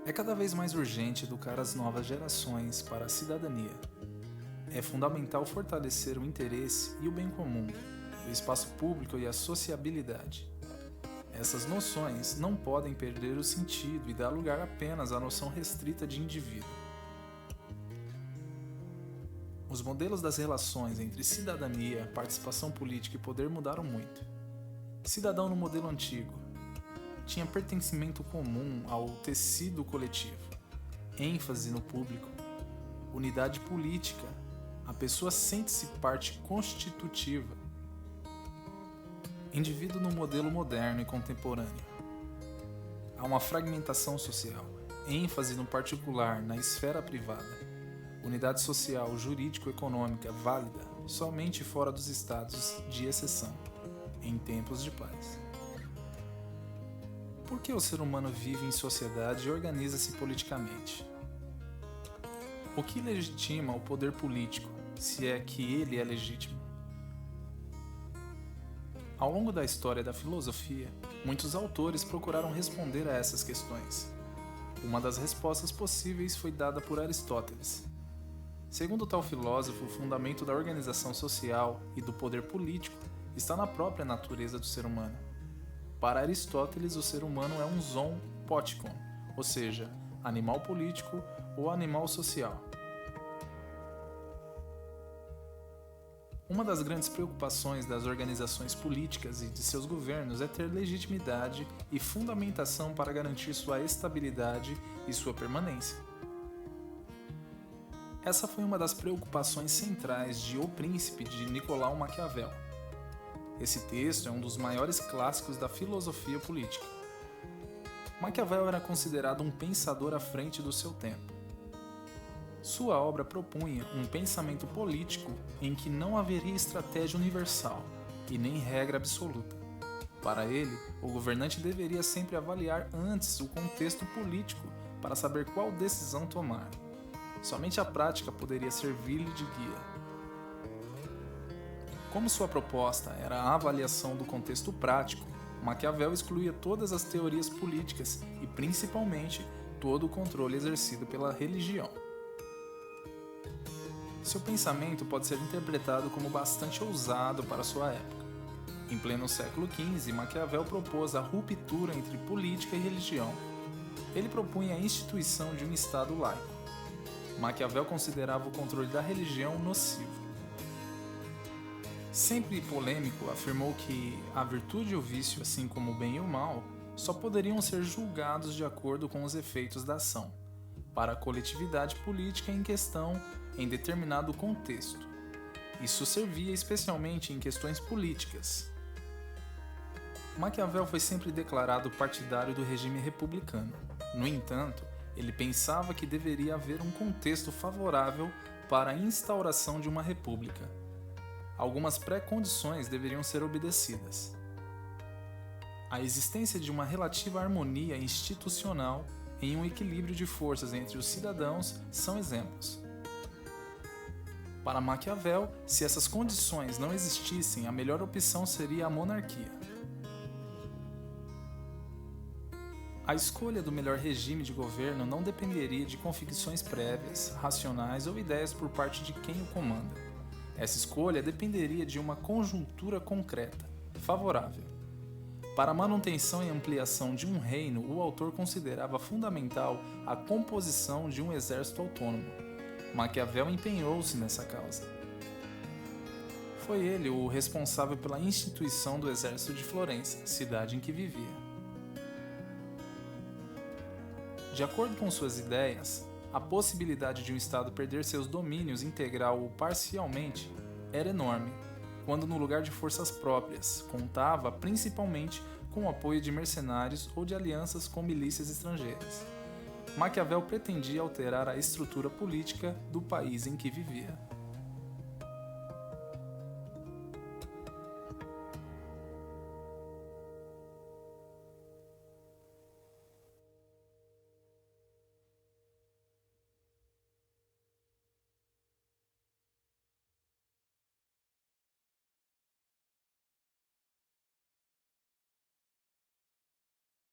É cada vez mais urgente educar as novas gerações para a cidadania. É fundamental fortalecer o interesse e o bem comum, o espaço público e a sociabilidade. Essas noções não podem perder o sentido e dar lugar apenas à noção restrita de indivíduo. Os modelos das relações entre cidadania, participação política e poder mudaram muito. Cidadão no modelo antigo tinha pertencimento comum ao tecido coletivo, ênfase no público, unidade política, a pessoa sente-se parte constitutiva. Indivíduo no modelo moderno e contemporâneo. Há uma fragmentação social, ênfase no particular, na esfera privada, unidade social jurídico-econômica válida somente fora dos estados de exceção, em tempos de paz. Por que o ser humano vive em sociedade e organiza-se politicamente? O que legitima o poder político, se é que ele é legítimo? Ao longo da história da filosofia, muitos autores procuraram responder a essas questões. Uma das respostas possíveis foi dada por Aristóteles. Segundo tal filósofo, o fundamento da organização social e do poder político está na própria natureza do ser humano. Para Aristóteles, o ser humano é um zoon potikon, ou seja, animal político ou animal social. Uma das grandes preocupações das organizações políticas e de seus governos é ter legitimidade e fundamentação para garantir sua estabilidade e sua permanência. Essa foi uma das preocupações centrais de O Príncipe de Nicolau Maquiavel. Esse texto é um dos maiores clássicos da filosofia política. Maquiavel era considerado um pensador à frente do seu tempo. Sua obra propunha um pensamento político em que não haveria estratégia universal e nem regra absoluta. Para ele, o governante deveria sempre avaliar antes o contexto político para saber qual decisão tomar. Somente a prática poderia servir-lhe de guia. Como sua proposta era a avaliação do contexto prático, Maquiavel excluía todas as teorias políticas e, principalmente, todo o controle exercido pela religião. Seu pensamento pode ser interpretado como bastante ousado para sua época. Em pleno século XV, Maquiavel propôs a ruptura entre política e religião. Ele propunha a instituição de um Estado laico. Maquiavel considerava o controle da religião nocivo. Sempre polêmico, afirmou que a virtude e o vício, assim como o bem e o mal, só poderiam ser julgados de acordo com os efeitos da ação, para a coletividade política em questão em determinado contexto. Isso servia especialmente em questões políticas. Maquiavel foi sempre declarado partidário do regime republicano. No entanto, ele pensava que deveria haver um contexto favorável para a instauração de uma república. Algumas pré-condições deveriam ser obedecidas. A existência de uma relativa harmonia institucional em um equilíbrio de forças entre os cidadãos são exemplos. Para Maquiavel, se essas condições não existissem, a melhor opção seria a monarquia. A escolha do melhor regime de governo não dependeria de convicções prévias, racionais ou ideias por parte de quem o comanda. Essa escolha dependeria de uma conjuntura concreta, favorável. Para a manutenção e ampliação de um reino, o autor considerava fundamental a composição de um exército autônomo. Maquiavel empenhou-se nessa causa. Foi ele o responsável pela instituição do exército de Florença, cidade em que vivia. De acordo com suas ideias, a possibilidade de um Estado perder seus domínios integral ou parcialmente era enorme, quando no lugar de forças próprias, contava principalmente com o apoio de mercenários ou de alianças com milícias estrangeiras. Maquiavel pretendia alterar a estrutura política do país em que vivia.